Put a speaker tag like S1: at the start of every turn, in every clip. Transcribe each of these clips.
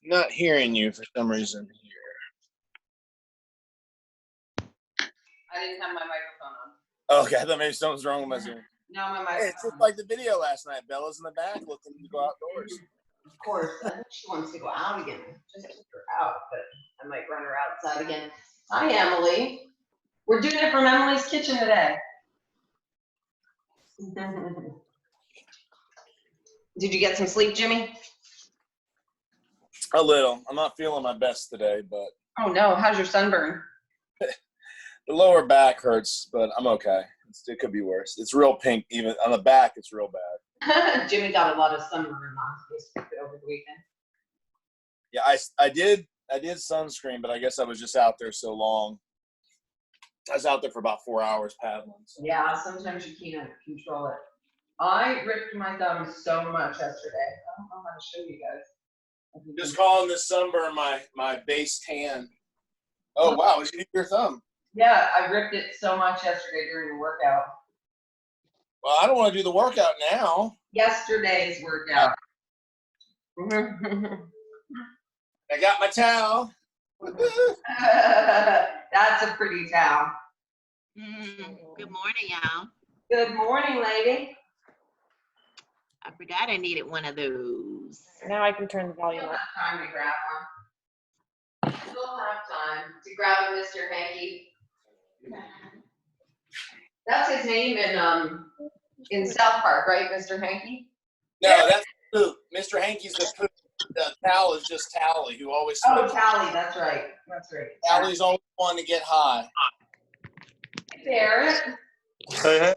S1: Not hearing you for some reason here.
S2: I didn't have my microphone on.
S1: Okay, I thought maybe something's wrong with my Zoom.
S2: No, my microphone.
S1: It's just like the video last night. Bella's in the back looking to go outdoors.
S2: Of course, I think she wants to go out again. Just took her out, but I might run her outside again. Hi, Emily. We're doing it from Emily's kitchen today. Did you get some sleep, Jimmy?
S1: A little. I'm not feeling my best today, but.
S2: Oh no, how's your sunburn?
S1: The lower back hurts, but I'm okay. It could be worse. It's real pink. Even on the back, it's real bad.
S2: Jimmy got a lot of sunburn on Facebook over the weekend.
S1: Yeah, I did sunscreen, but I guess I was just out there so long. I was out there for about 4 hours paddling. So.
S2: Yeah, sometimes you can't control it. I ripped my thumb so much yesterday. I don't know how to show you guys.
S1: Just calling this sunburn my base tan. Oh wow, you need your thumb.
S2: Yeah, I ripped it so much yesterday during the workout.
S1: Well, I don't want to do the workout now.
S2: Yesterday's workout.
S1: I got my towel.
S2: That's a pretty towel.
S3: Good morning, y'all.
S2: Good morning, lady.
S3: I forgot I needed one of those.
S4: Now I can turn the
S2: You
S4: volume
S2: don't
S4: up.
S2: have time to grab one. You don't have time to grab a Mr. Hanky. That's his name in South Park, right, Mr. Hanky?
S1: No, that's Poop. Mr. Hankey's the Poop. The Tal is just Tally, who always.
S2: Oh, Tally, that's right. That's right.
S1: Tally's always one to get high.
S2: Barrett.
S1: Hey.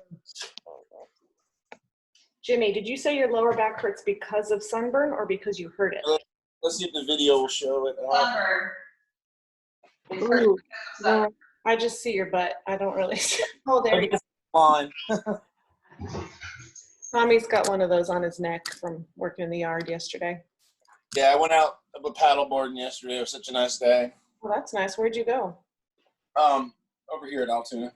S4: Jimmy, did you say your lower back hurts because of sunburn or because you hurt it?
S1: Let's see if the video will show it.
S2: Sunburn.
S4: Ooh, no, I just see your butt. I don't really see. Oh, there you go.
S1: Fine.
S4: Tommy's got one of those on his neck from working in the yard yesterday.
S1: Yeah, I went out with paddleboarding yesterday. It was such a nice day.
S4: Well, that's nice. Where'd you go?
S1: Over here at Altoona.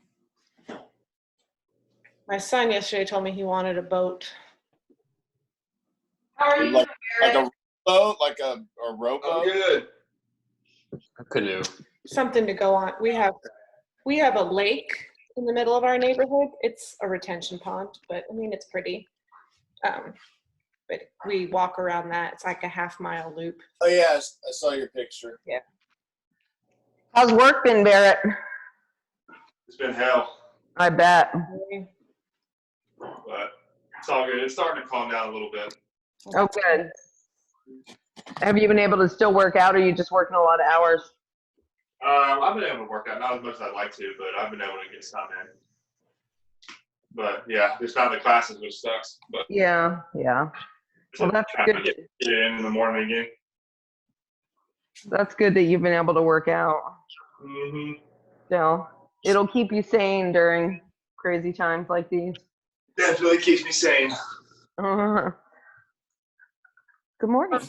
S4: My son yesterday told me he wanted a boat.
S2: How are you,
S1: Like
S2: Barrett?
S1: a boat, like a rowboat.
S5: I'm good. A canoe.
S4: Something to go on. We have a lake in the middle of our neighborhood. It's a retention pond, but I mean, it's pretty. But we walk around that. It's like a half-mile loop.
S1: Oh yeah, I saw your picture.
S4: Yeah.
S2: How's work been, Barrett?
S5: It's been hell,
S2: I bet.
S5: but it's all good. It's starting to calm down a little bit.
S2: Oh, good. Have you been able to still work out, or are you just working a lot of hours?
S5: I've been able to work out, not as much as I'd like to, but I've been able to get some in. But yeah, just not the classes, which sucks. But
S2: Yeah. Well, that's
S5: trying to
S2: good.
S5: get in the morning again.
S2: That's good that you've been able to work out.
S5: Mm-hmm.
S2: So it'll keep you sane during crazy times like these.
S5: Definitely keeps me sane.
S2: Good morning.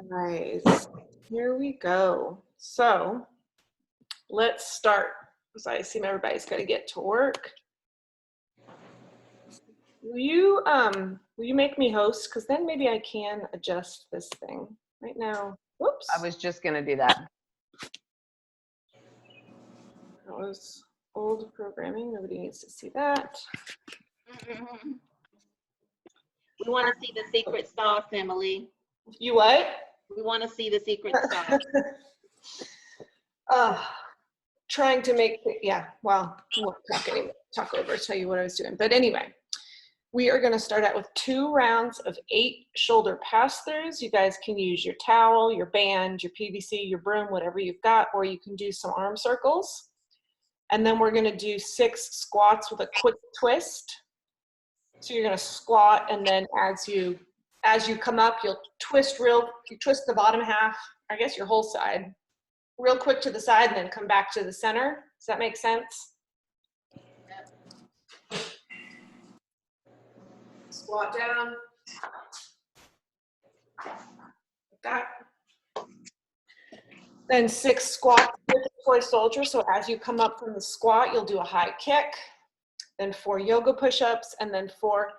S4: Guys, here we go. So let's start, because I assume everybody's got to get to work. Will you make me host? Because then maybe I can adjust this thing right now. Whoops.
S2: I was just going to do that.
S4: That was old programming. Nobody needs to see that.
S3: We want to see the secret sauce, Emily.
S4: You what?
S3: We want to see the secret sauce.
S4: Trying to make, yeah, well, I won't talk over, tell you what I was doing. But anyway, we are going to start out with 2 rounds of 8 shoulder pass-throughs. You guys can use your towel, your band, your PVC, your broom, whatever you've got, or you can do some arm circles. And then we're going to do 6 squats with a quick twist. So you're going to squat, and then as you come up, you'll twist you twist the bottom half, I guess your whole side, real quick to the side, and then come back to the center. Does that make sense? Squat down. Like that. Then 6 squats with the toy soldier. So as you come up from the squat, you'll do a high kick. Then 4 yoga push-ups, and then 4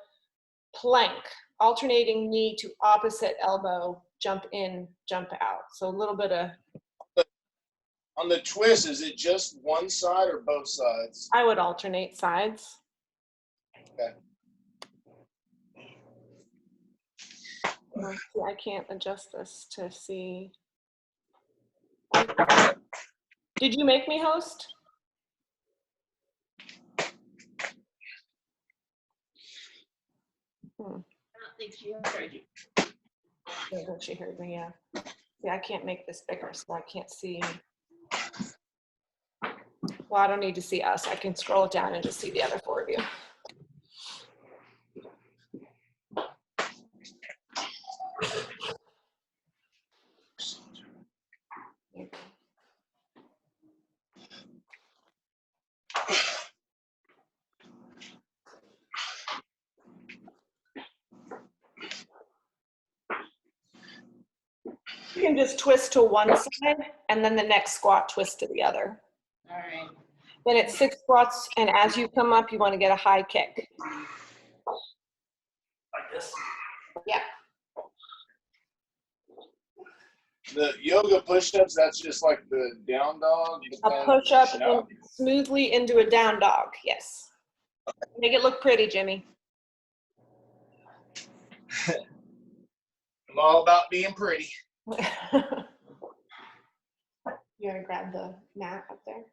S4: plank, alternating knee to opposite elbow jump in, jump out. So a little bit of,
S1: On the twist, is it just one side or both sides?
S4: I would alternate sides.
S1: Okay.
S4: See, I can't adjust this to see. Did you make me host?
S3: I don't think she heard you.
S4: Yeah, well, she heard me, yeah. See, I can't make this bigger, so I can't see. Well, I don't need to see us. I can scroll it down and just see the other four of you. You can just twist to one side and then the next squat twist to the other.
S3: All right.
S4: Then it's 6 squats, and as you come up, you want to get a high kick. Like this. Yeah.
S1: The yoga push-ups, that's just like the down dog?
S4: A push-up
S1: pushing out?
S4: smoothly into a down dog, yes. Make it look pretty, Jimmy.
S1: I'm all about being pretty.
S4: You want to grab the mat up there?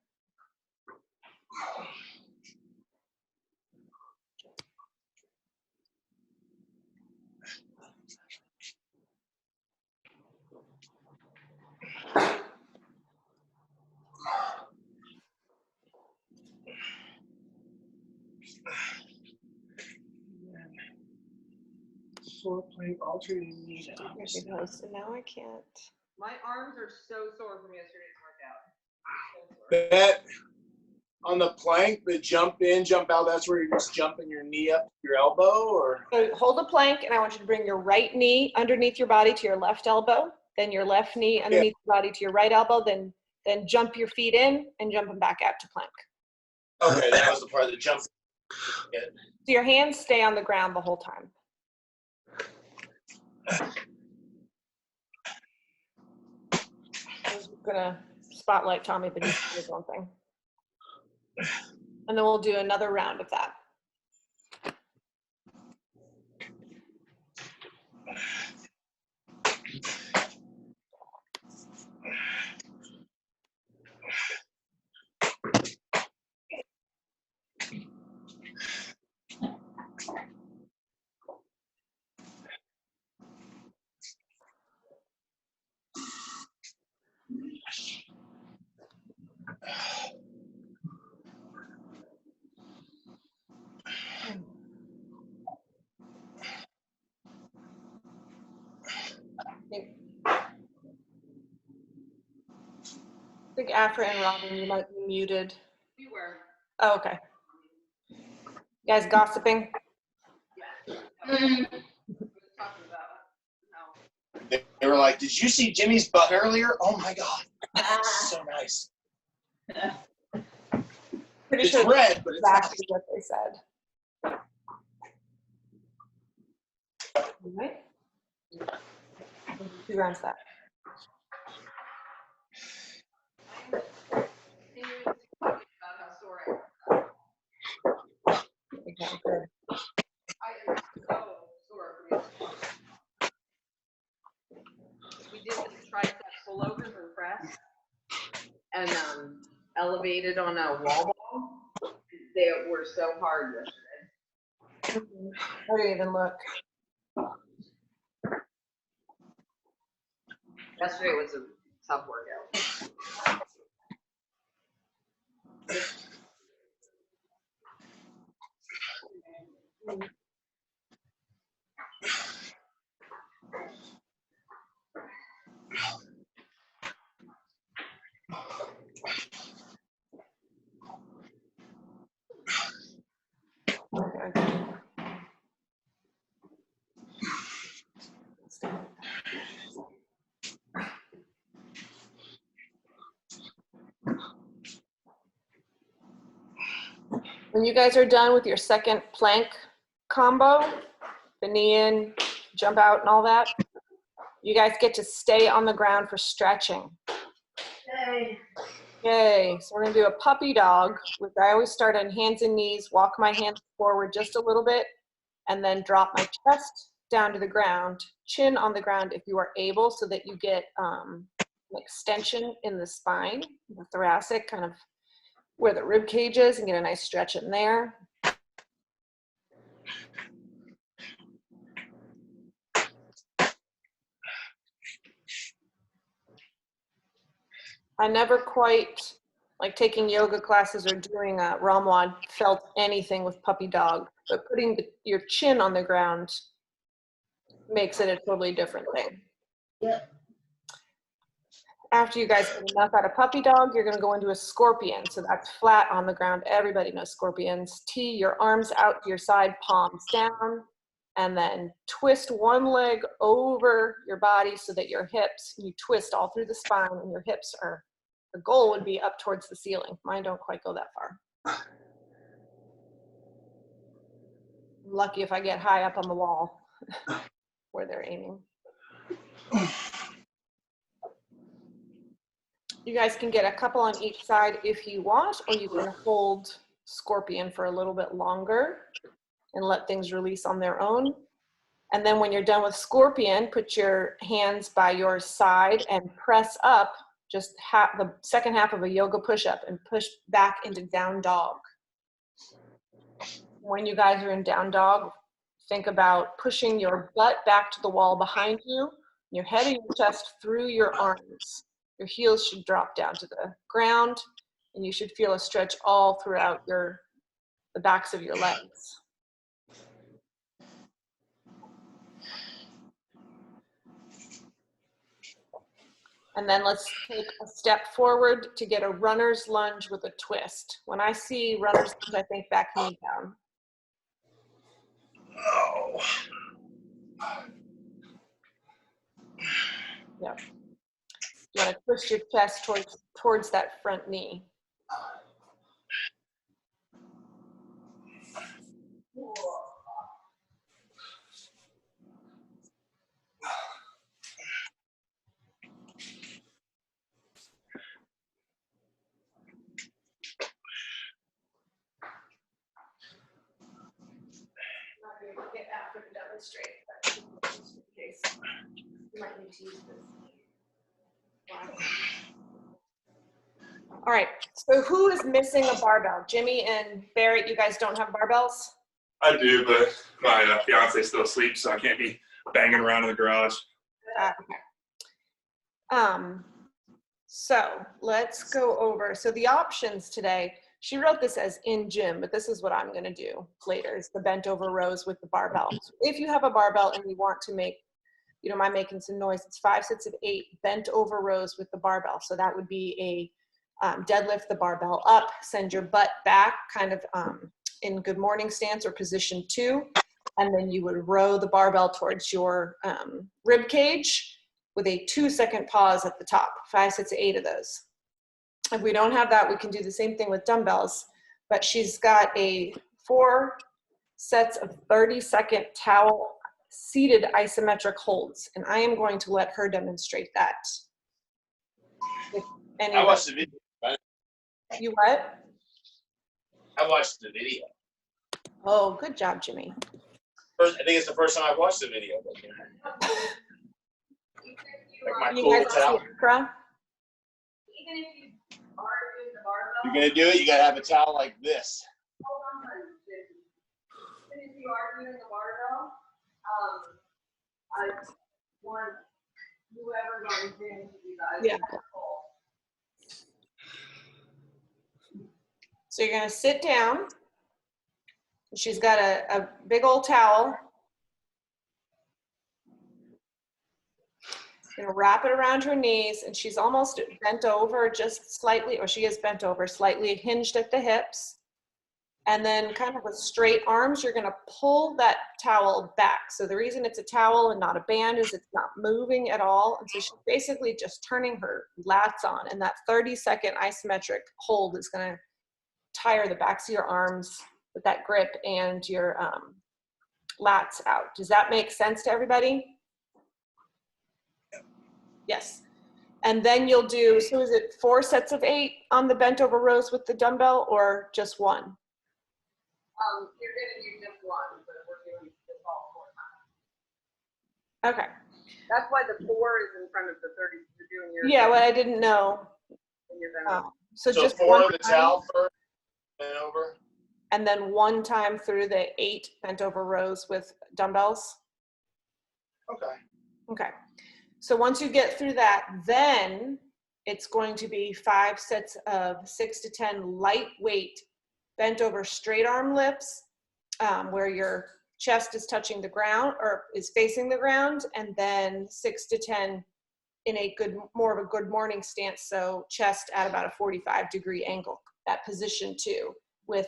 S1: Four-plate alternating knee
S4: There we go. So now I can't.
S2: My arms are so sore from yesterday's workout.
S1: That on the plank, the jump in, jump out, that's where you're just jumping your knee up to your elbow, or?
S4: So hold the plank, and I want you to bring your right knee underneath your body to your left elbow, then your left knee underneath your body to your right elbow, then jump your feet in and jump them back out to plank.
S1: Okay, that was the part of the jump.
S4: So your hands stay on the ground the whole time. I'm just gonna spotlight Tommy, but he's doing his own thing. And then we'll do another round of that. I think Afra and Robin, you might be muted.
S2: We were.
S4: Oh, okay. You guys gossiping?
S2: Talking about, no.
S1: They were like, did you see Jimmy's butt earlier? Oh my God, that's so nice.
S4: Pretty
S1: It's
S4: sure
S1: red, but it's
S4: exactly what they said. All right. 2 rounds that.
S2: About how sore I am.
S4: Okay, good.
S2: I am so sore from yesterday. We did this tricep pullovers and press and elevated on a wall ball. They were so hard yesterday.
S4: I didn't even look.
S2: Yesterday was a tough workout.
S4: Okay. When you guys are done with your second plank combo, the knee in, jump out and all that, You guys get to stay on the ground for stretching.
S2: Yay.
S4: Yay. So we're gonna do a puppy dog, which I always start on hands and knees, walk my hands forward just a little bit, and then drop my chest down to the ground, chin on the ground if you are able, so that you get an extension in the spine, the thoracic, kind of where the rib cage is, and get a nice stretch in there. I never quite, like taking yoga classes or doing a Ramwad, felt anything with puppy dog, but putting your chin on the ground makes it a totally different thing.
S2: Yep.
S4: After you guys get enough out of puppy dog, you're gonna go into a scorpion. So that's flat on the ground. Everybody knows scorpions. Tee your arms out to your side, palms down, and then twist one leg over your body so that your hips, you twist all through the spine, and your hips are, the goal would be up towards the ceiling. Mine don't quite go that far. I'm lucky if I get high up on the wall where they're aiming. You guys can get a couple on each side if you want, or you can hold scorpion for a little bit longer and let things release on their own. And then when you're done with scorpion, put your hands by your side and press up just the second half of a yoga push-up and push back into down dog. When you guys are in down dog, think about pushing your butt back to the wall behind you, your head and your chest through your arms. Your heels should drop down to the ground, and you should feel a stretch all throughout the backs of your legs. And then let's take a step forward to get a runner's lunge with a twist. When I see runner's lunge, I think back knee down.
S1: Oh.
S4: Yep. You want to twist your chest towards that front knee. I'm not going to get after to demonstrate, but just in case you might need to use this. All right, so who is missing a barbell? Jimmy and Barrett, you guys don't have barbells?
S5: I do, but my fiance still asleep, so I can't be banging around in the garage.
S4: Okay. So let's go over. So the options today, she wrote this as in gym, but this is what I'm going to do later, is the bent over rows with the barbell. So if you have a barbell and you want to make, you don't mind making some noise, it's 5 sets of 8 bent over rows with the barbell. So that would be a deadlift the barbell up, send your butt back kind of in good morning stance or position 2, and then you would row the barbell towards your rib cage with a 2-second pause at the top, 5 sets of 8 of those. If we don't have that, we can do the same thing with dumbbells, but she's got 4 sets of 30-second towel seated isometric holds, and I am going to let her demonstrate that.
S1: I watched the video.
S4: You what?
S1: I watched the video.
S4: Oh, good job, Jimmy.
S1: I think it's the first time I've watched the video. Like my
S4: You
S1: cool
S4: guys see
S1: towel.
S4: Akra?
S2: Even if you are doing the barbell.
S1: You're gonna do it. You gotta have a towel like this.
S2: Hold on, honey. Even if you are doing the barbell, I want whoever's on Zoom to do that.
S4: Yeah. So you're gonna sit down. She's got a big old towel. Gonna wrap it around her knees, and she's almost bent over just slightly, or she is bent over slightly, hinged at the hips. And then kind of with straight arms, you're gonna pull that towel back. So the reason it's a towel and not a band is it's not moving at all. And so she's basically just turning her lats on, and that 30-second isometric hold is gonna tire the backs of your arms with that grip and your lats out. Does that make sense to everybody? Yes. And then you'll do, so is it 4 sets of 8 on the bent over rows with the dumbbell or just one?
S2: You're gonna do just one, but we're doing this all 4 times.
S4: Okay.
S2: That's why the 4 is in front of the 30, you're doing your.
S4: Yeah, well, I didn't know.
S2: And you're gonna.
S4: So
S1: So
S4: just
S1: 4
S4: one
S1: of the
S4: time,
S1: towel first, then over.
S4: and then one time through the 8 bent over rows with dumbbells.
S1: Okay.
S4: Okay. So once you get through that, then it's going to be 5 sets of 6 to 10 lightweight bent over straight arm lifts, where your chest is touching the ground or is facing the ground, and then 6 to 10 in a good, more of a good morning stance. So chest at about a 45-degree angle, that position 2 with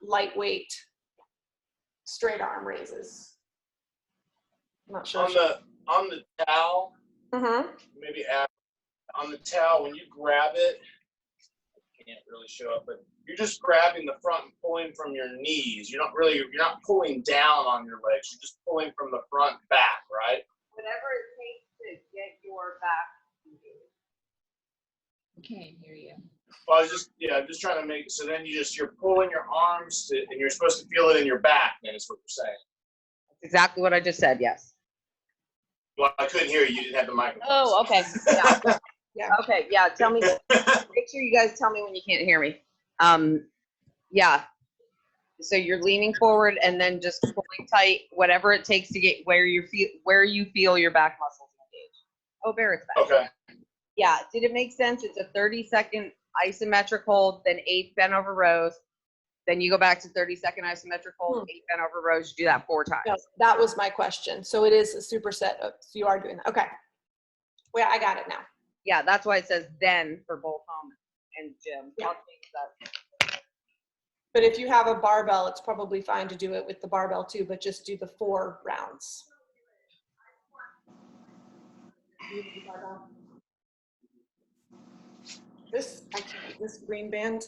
S4: lightweight straight arm raises. I'm not sure.
S1: On the towel,
S4: Mm-hmm.
S1: maybe add on the towel when you grab it. Can't really show up, but you're just grabbing the front and pulling from your knees. You're not pulling down on your legs. You're just pulling from the front back, right?
S2: Whatever it takes to get your back.
S3: Can't hear you.
S1: Well, I'm just trying to make, so then you're pulling your arms to, and you're supposed to feel it in your back, then is what you're saying.
S2: That's exactly what I just said, yes.
S1: Well, I couldn't hear you. You didn't have the microphone.
S2: Oh, okay. Yeah.
S4: Yeah.
S2: Okay, yeah, tell me, make sure you guys tell me when you can't hear me. Yeah. So you're leaning forward and then just pulling tight, whatever it takes to get where you feel your back muscles engage. Oh, Barrett's back.
S1: Okay.
S2: Yeah, did it make sense? It's a 30-second isometric hold, then 8 bent over rows. Then you go back to 30-second isometric hold, 8 bent over rows. You do that 4 times.
S4: No, that was my question. So it is a superset of, so you are doing that. Okay. Well, I got it now.
S2: Yeah, that's why it says then for both home and gym. I'll change that.
S4: But if you have a barbell, it's probably fine to do it with the barbell too, but just do the 4 rounds. This green band,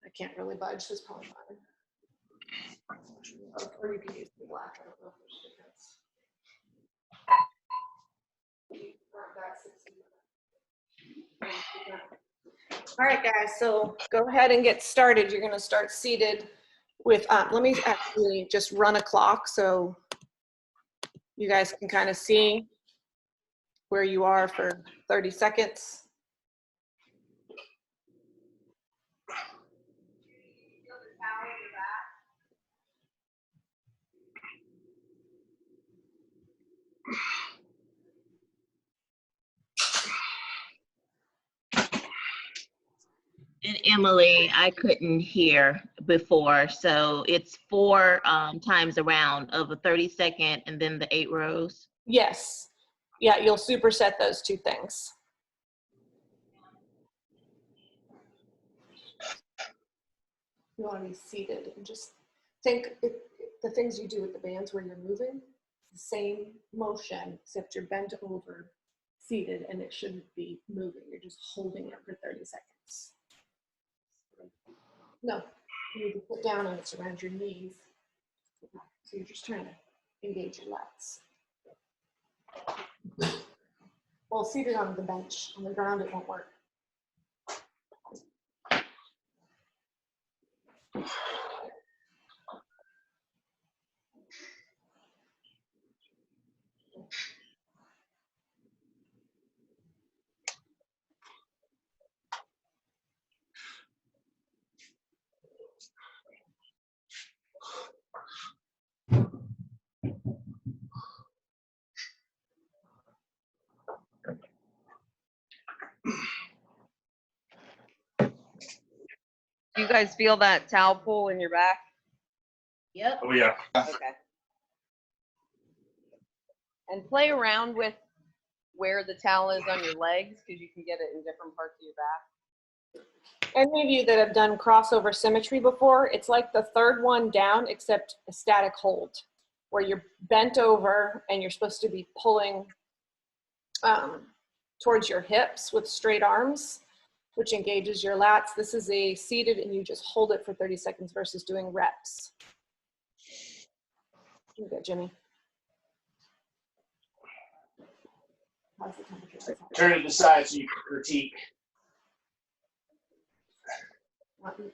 S4: I can't really budge. This is probably fine. Or you can use the black. I don't know if there's a difference. All right, guys, so go ahead and get started. You're gonna start seated with, let me actually just run a clock so you guys can kind of see where you are for 30 seconds.
S3: And Emily, I couldn't hear before, so it's 4 times around of a 30-second and then the 8 rows.
S4: Yes. Yeah, you'll superset those 2 things. You want to be seated and just think the things you do with the bands where you're moving, the same motion, except you're bent over, seated, and it shouldn't be moving. You're just holding it for 30 seconds. No, you need to put down and it's around your knees. So you're just trying to engage your lats. Well, seated on the bench, on the ground, it won't work.
S2: Do you guys feel that towel pull in your back?
S3: Yep.
S5: Oh, yeah.
S2: Okay. And play around with where the towel is on your legs, because you can get it in different parts of your back.
S4: Any of you that have done crossover symmetry before, it's like the 3rd one down, except a static hold, where you're bent over and you're supposed to be pulling towards your hips with straight arms, which engages your lats. This is a seated and you just hold it for 30 seconds versus doing reps. You go, Jimmy. How's the temperature?
S1: Turn it to the side so you can critique.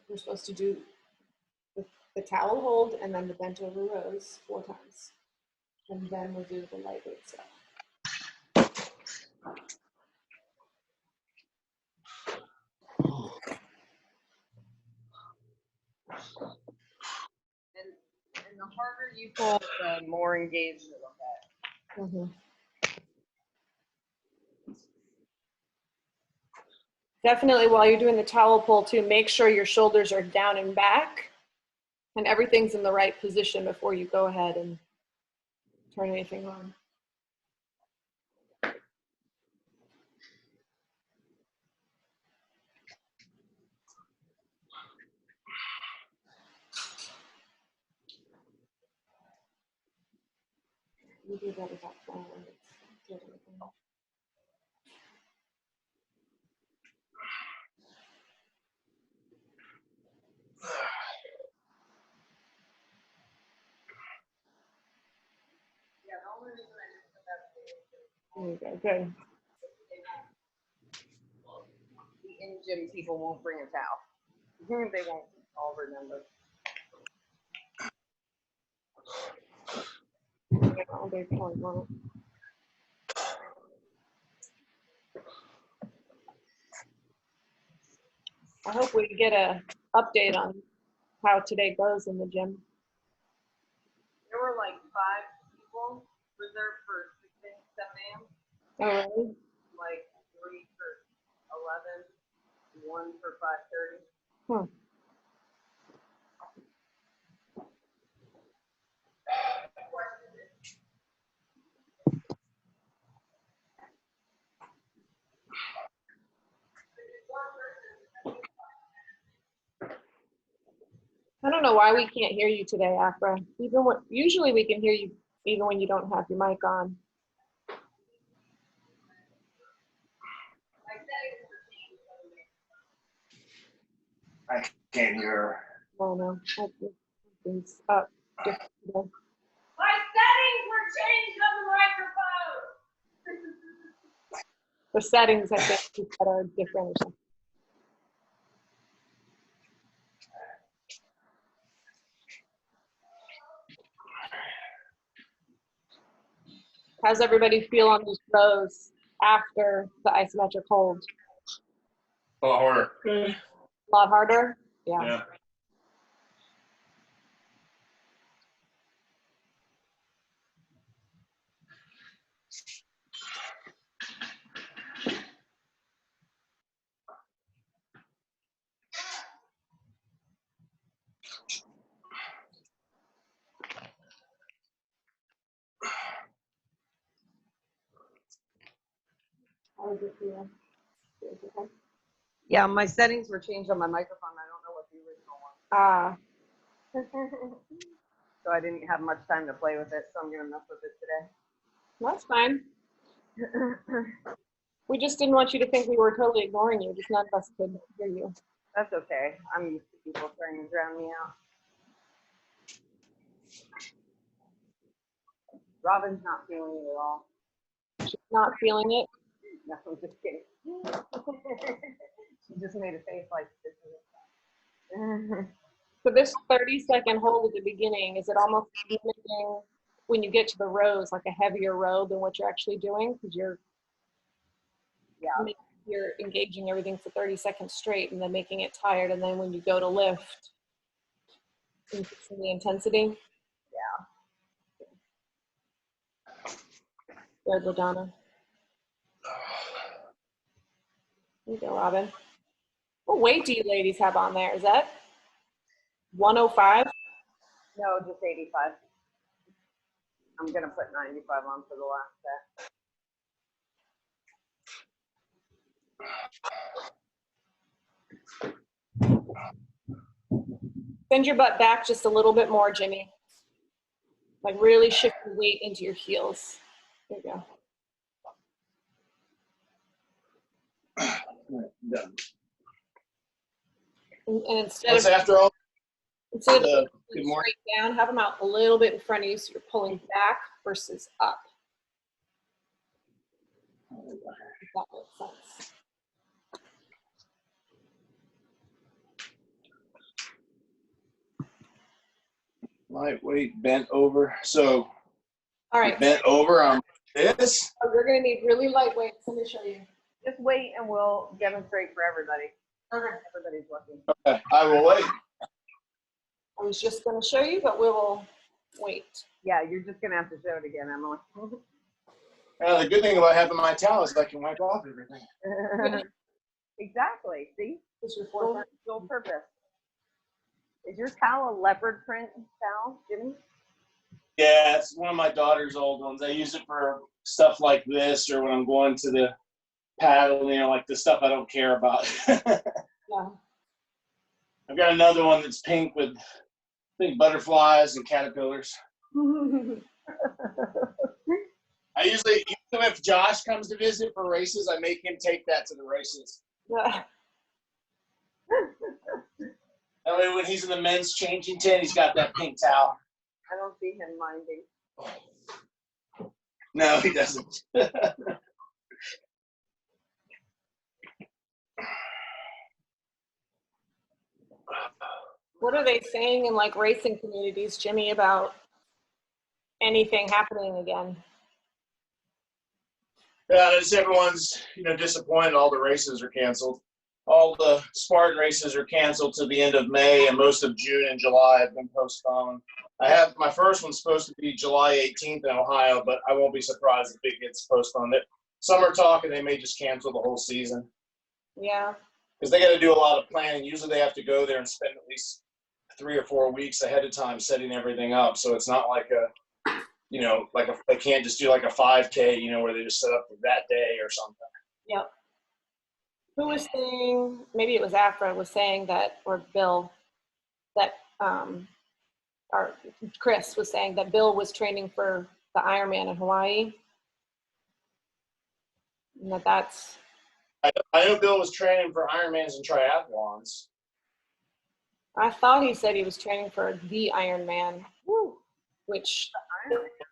S4: We're supposed to do the towel hold and then the bent over rows 4 times. And then we'll do the lightweight stuff.
S2: And the harder you pull, the more engaged it'll get.
S4: Definitely, while you're doing the towel pull too, make sure your shoulders are down and back and everything's in the right position before you go ahead and turn anything on. You do that without flowers. There you go, good.
S2: The in-gym people won't bring a towel. They won't all remember.
S4: All day pulling on it. I hope we get a update on how today goes in the gym.
S2: There were like 5 people reserved for 6 a.m., 7 a.m.
S4: Oh, really?
S2: Like 3 for 11, 1 for 5:30.
S4: I don't know why we can't hear you today, Afra. Usually we can hear you even when you don't have your mic on.
S1: I can't hear her.
S4: Oh no, it's up.
S2: My settings were changed on the microphone.
S4: The settings, I think, are different or something. How's everybody feel on these rows after the isometric hold?
S5: A lot harder.
S4: A lot harder?
S5: Yeah.
S4: How does it feel? Feels okay?
S2: Yeah, my settings were changed on my microphone. I don't know what the original one.
S4: Ah,
S2: So I didn't have much time to play with it, so I'm gonna mess with it
S4: that's fine.
S2: today.
S4: We just didn't want you to think we were totally ignoring you. Just none of us could hear you.
S2: That's okay. I'm used to people trying to drown me out. Robin's not feeling it at all.
S4: She's not feeling it.
S2: No, I'm just kidding. She just made a face like this.
S4: So this 30-second hold at the beginning, is it almost mimicking when you get to the rows, like a heavier row than what you're actually doing? Because you're engaging everything for 30 seconds straight and then making it tired. And then when you go to lift, increasing the intensity. Yeah. Good, LaDonna. There you go, Robin. What weight do you ladies have on there? Is that 105?
S2: No, just 85. I'm gonna put 95 on for the last set.
S4: Bend your butt back just a little bit more, Jimmy. Like really shift your weight into your heels. There you go.
S1: Done.
S4: And instead
S1: What's
S4: of
S1: after all?
S4: good morning.
S1: Morning.
S4: Straight down, have them out a little bit in front of you so you're pulling back versus up. That makes sense.
S1: Lightweight, bent over. So
S4: All right,
S1: bent over on this.
S4: so you're gonna need really lightweight. Let me show you.
S2: Just wait and we'll demonstrate for everybody.
S4: Okay.
S2: Everybody's looking.
S1: Okay, I will wait.
S4: I was just gonna show you, but we will wait.
S2: Yeah, you're just gonna have to show it again, Emily.
S1: The good thing about having my towel is I can wipe off everything.
S2: Exactly. See,
S4: This is your
S2: dual,
S4: fourth.
S2: dual purpose. Is your towel a leopard print towel, Jimmy?
S1: Yeah, it's one of my daughter's old ones. I use it for stuff like this, or when I'm going to the paddle, like the stuff I don't care about.
S4: Yeah.
S1: I've got another one that's pink with, I think, butterflies and caterpillars. I usually, if Josh comes to visit for races, I make him take that to the races.
S4: Yeah.
S1: That way, when he's in the men's changing tent, he's got that pink towel.
S2: I don't see him minding.
S1: No, he doesn't.
S4: What are they saying in like racing communities, Jimmy, about anything happening again?
S1: Yeah, just everyone's disappointed. All the races are canceled. All the Spartan races are canceled to the end of May, and most of June and July have been postponed. I have my first one's supposed to be July 18th in Ohio, but I won't be surprised if it gets postponed. Some are talking they may just cancel the whole season
S4: Yeah.
S1: because they got to do a lot of planning. Usually they have to go there and spend at least 3 or 4 weeks ahead of time setting everything up. So it's not like they can't just do like a 5K, where they just set up for that day or something.
S4: Yep. Who was saying, maybe it was Afra was saying that, or Bill, that, or Chris was saying that Bill was training for the Ironman in Hawaii. And that's,
S1: I know Bill was training for Ironmans and triathlons.
S4: I thought he said he was training for the Ironman, which,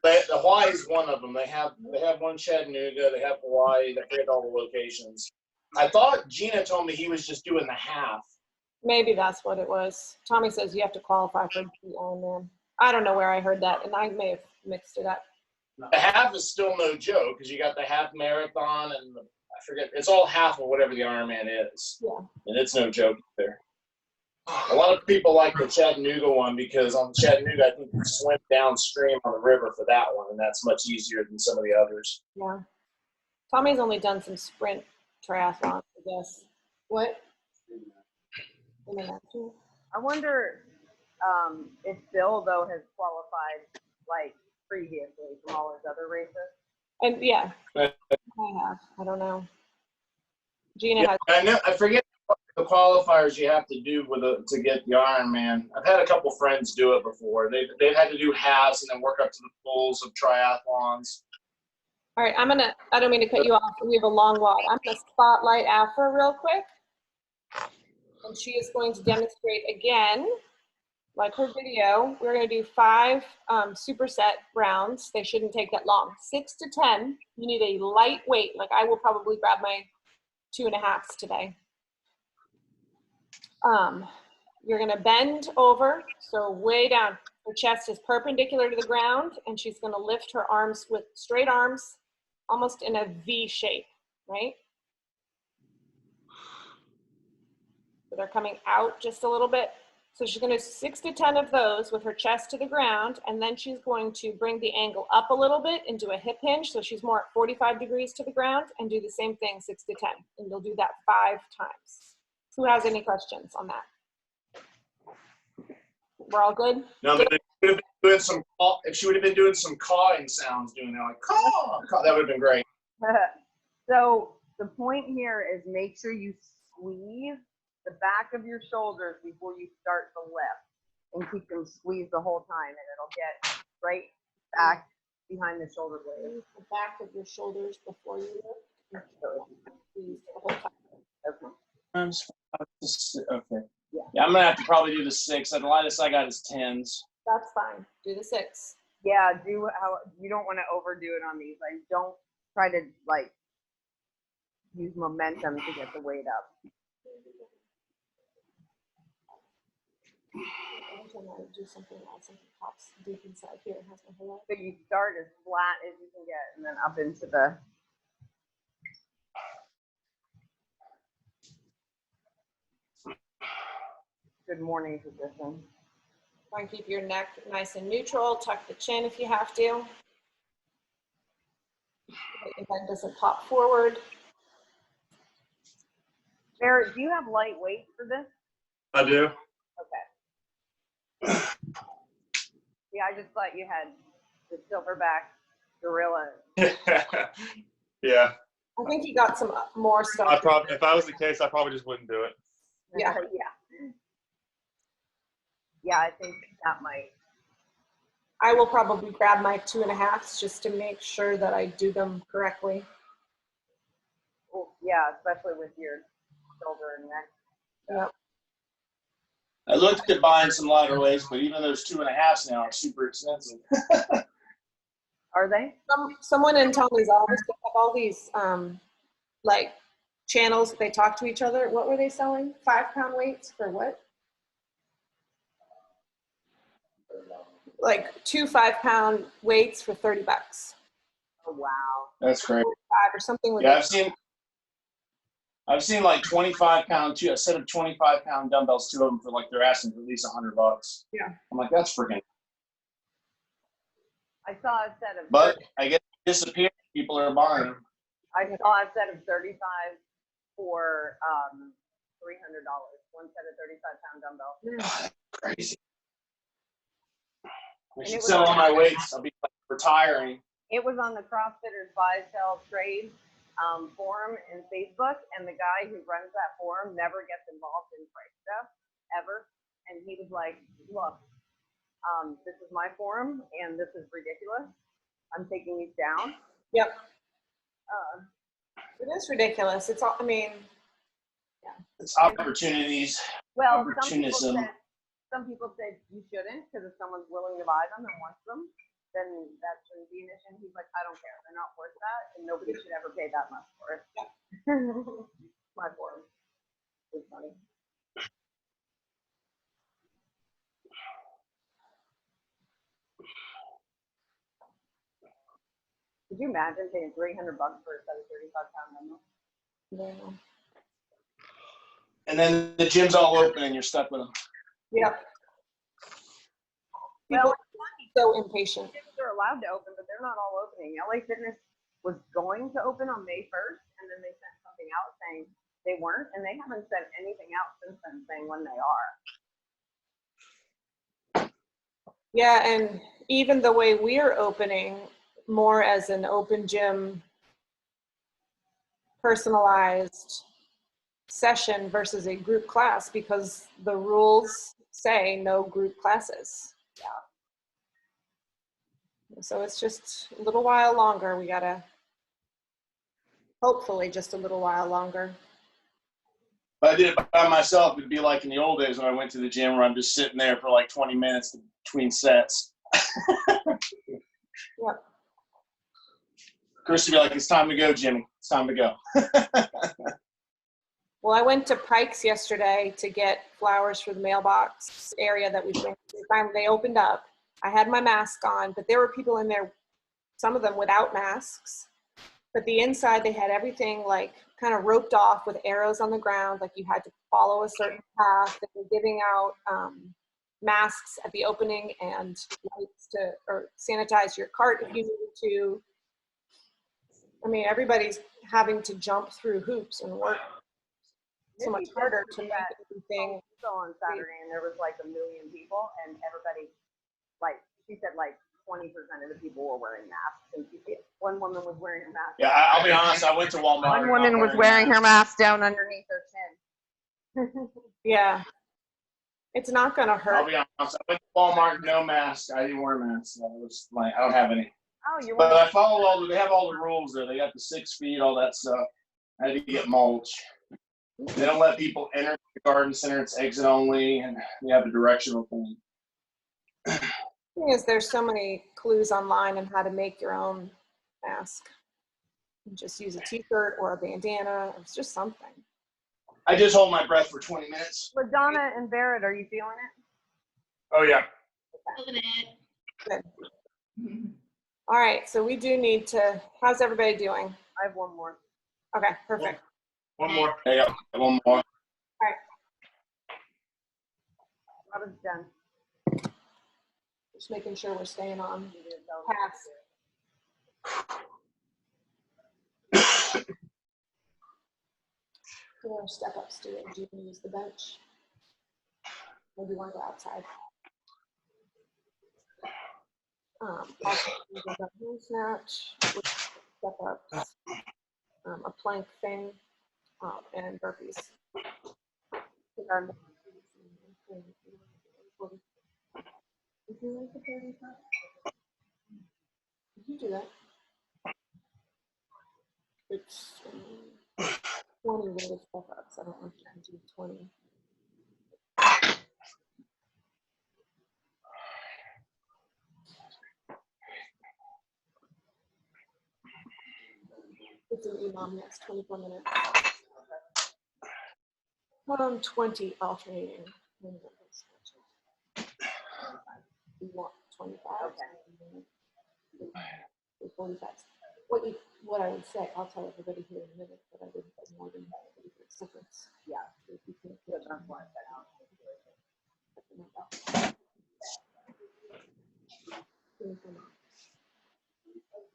S1: Hawaii is one of them. They have one Chattanooga. They have Hawaii. They forget all the locations. I thought Gina told me he was just doing the half.
S4: maybe that's what it was. Tommy says you have to qualify for the Ironman. I don't know where I heard that, and I may have mixed it up.
S1: The half is still no joke because you got the half marathon and I forget. It's all half of whatever the Ironman is.
S4: Yeah.
S1: And it's no joke there. A lot of people like the Chattanooga one because on Chattanooga, I think you swim downstream on the river for that one, and that's much easier than some of the others.
S4: Yeah. Tommy's only done some sprint triathlons, I guess. What? International?
S2: I wonder if Bill, though, has qualified like previously from all his other races.
S4: And yeah, I have. I don't know. Gina
S1: Yeah,
S4: has.
S1: I forget what the qualifiers you have to do to get the Ironman. I've had a couple friends do it before. They've had to do halves and then work up to the fulls of triathlons.
S4: All right, I don't mean to cut you off. We have a long walk. I'm going to spotlight Afra real quick. And she is going to demonstrate again, like her video. We're going to do 5 superset rounds. They shouldn't take that long. 6 to 10. You need a light weight. Like I will probably grab my 2.5s today. You're going to bend over, so way down. Her chest is perpendicular to the ground, and she's going to lift her arms with straight arms, almost in a V shape, right? So they're coming out just a little bit. So she's going to 6 to 10 of those with her chest to the ground, and then she's going to bring the angle up a little bit into a hip hinge, so she's more at 45 degrees to the ground, and do the same thing 6 to 10. And you'll do that 5 times. Who has any questions on that? We're all good?
S1: No, but if she would have been doing some cawing sounds doing that, like caw, that would have been great.
S2: So the point here is make sure you squeeze the back of your shoulders before you start the lift, and keep them squeezed the whole time, and it'll get right back behind the shoulder blade.
S4: The back of your shoulders before you lift. Squeeze the whole time.
S1: Okay. Yeah, I'm gonna have to probably do the 6. The lightest I got is 10s.
S4: That's fine. Do the 6.
S2: Yeah, do how you don't want to overdo it on these. Like, don't try to like use momentum to get the weight up.
S4: I wish I might do something else and it pops deep inside here. It has my whole life.
S2: So you start as flat as you can get and then up into the. Good morning position.
S4: Try and keep your neck nice and neutral. Tuck the chin if you have to. Your head doesn't pop forward.
S2: Barrett, do you have light weight for this?
S5: I do.
S2: Okay. Yeah, I just thought you had the silverback gorilla.
S5: Yeah.
S4: I think you got some more stuff.
S5: I probably, if that was the case, I probably just wouldn't do it.
S4: Yeah.
S2: Yeah. Yeah, I think that might.
S4: I will probably grab my 2.5s just to make sure that I do them correctly.
S2: Well, yeah, especially with your shoulder and neck.
S4: Yep.
S1: I looked at buying some lighter weights, but even those 2.5s now are super expensive.
S2: Are they?
S4: Someone in Tommy's office they have all these like channels that they talk to each other. What were they selling? 5-pound weights for what? Like 2 5-pound weights for $30.
S2: Oh, wow.
S1: That's great.
S4: 5 or something with
S1: Yeah,
S4: it.
S1: I've seen like 25-pound, a set of 25-pound dumbbells, 2 of them for like they're asking for at least $100.
S4: Yeah.
S1: I'm like, that's freaking.
S2: I saw a set of.
S1: But I guess it disappeared. People are buying them.
S2: I saw a set of 35 for $300. One set of 35-pound dumbbells.
S1: Crazy. I
S2: And
S1: should
S2: it was
S1: sell all
S2: on-
S1: my weights. I'll be like, retiring.
S2: It was on the CrossFitters Buy Sell Trade forum in Facebook, and the guy who runs that forum never gets involved in price stuff ever. And he was like, "Look, this is my forum, and this is ridiculous. I'm taking these down."
S4: Yep.
S2: Uh,
S4: It is ridiculous. It's all, I mean,
S1: It's opportunities.
S2: well,
S1: Opportunism.
S2: some people said you shouldn't, because if someone's willing to buy them and wants them, then that shouldn't be an issue. He's like, I don't care. They're not worth that, and nobody should ever pay that much for it. My forum. It's funny. Could you imagine paying $300 for a set of 35-pound dumbbells?
S4: no.
S1: And then the gym's all open and you're stuck with them.
S4: Yep.
S2: Well,
S4: So impatient.
S2: gyms are allowed to open, but they're not all opening. LA Fitness was going to open on May 1st, and then they sent something out saying they weren't, and they haven't sent anything out since then saying when they are.
S4: Yeah, and even the way we're opening more as an open gym, personalized session versus a group class, because the rules say no group classes.
S2: Yeah.
S4: So it's just a little while longer. We gotta, hopefully just a little while longer.
S1: If I did it by myself, it'd be like in the old days when I went to the gym where I'm just sitting there for like 20 minutes between sets.
S4: Yep.
S1: Chris would be like, it's time to go, Jimmy. It's time to go.
S4: Well, I went to Pike's yesterday to get flowers for the mailbox area that we finally, they opened up. I had my mask on, but there were people in there, some of them without masks. But the inside, they had everything like kind of roped off with arrows on the ground, like you had to follow a certain path. They were giving out masks at the opening and wipes to or sanitize your cart if you needed to. I mean, everybody's having to jump through hoops and work so much harder to make everything.
S2: So on Saturday, and there was like 1 million people, and everybody, like, she said like 20% of the people were wearing masks, and one woman was wearing a mask.
S1: Yeah, I'll be honest. I went to Walmart.
S2: One woman was wearing her mask down underneath her chin.
S4: Yeah. It's not gonna
S1: I'll
S4: hurt.
S1: be honest. I went to Walmart, no mask. I didn't wear a mask. I was like, I don't have any.
S2: Oh, you
S1: But
S2: want
S1: I follow they have all the rules there. They got the 6 feet, all that stuff. I had to get mulch. They don't let people enter the garden center. It's exit only, and they have a directional thing.
S4: Thing is, there's so many clues online on how to make your own mask. Just use a t-shirt or a bandana. It's just something.
S1: I just hold my breath for 20 minutes.
S2: LaDonna and Barrett, are you feeling it?
S5: Oh, yeah.
S3: Look at
S4: Good.
S3: it.
S4: All right, so we do need to, how's everybody doing?
S2: I have one more.
S4: Okay, perfect.
S5: One more.
S1: Hey, yeah, one more.
S2: Robin's done.
S4: Just making sure we're staying on task. Do our step ups, do it. Do you want to use the bench? Or do you want to go outside? Also use a hand snatch, step ups, a plank thing, and burpees. Did you like the burpee part? Did you do that? It's 20 weighted step ups. I don't know if you can do 20. It's an EMOM, yes, 24 minutes. 20 alternating. You want 25? 45. What I would say, I'll tell everybody here in a minute, but I wouldn't put more than 36 seconds.
S2: Yeah.
S4: If you can't
S2: Good,
S4: get
S2: that's why I said out.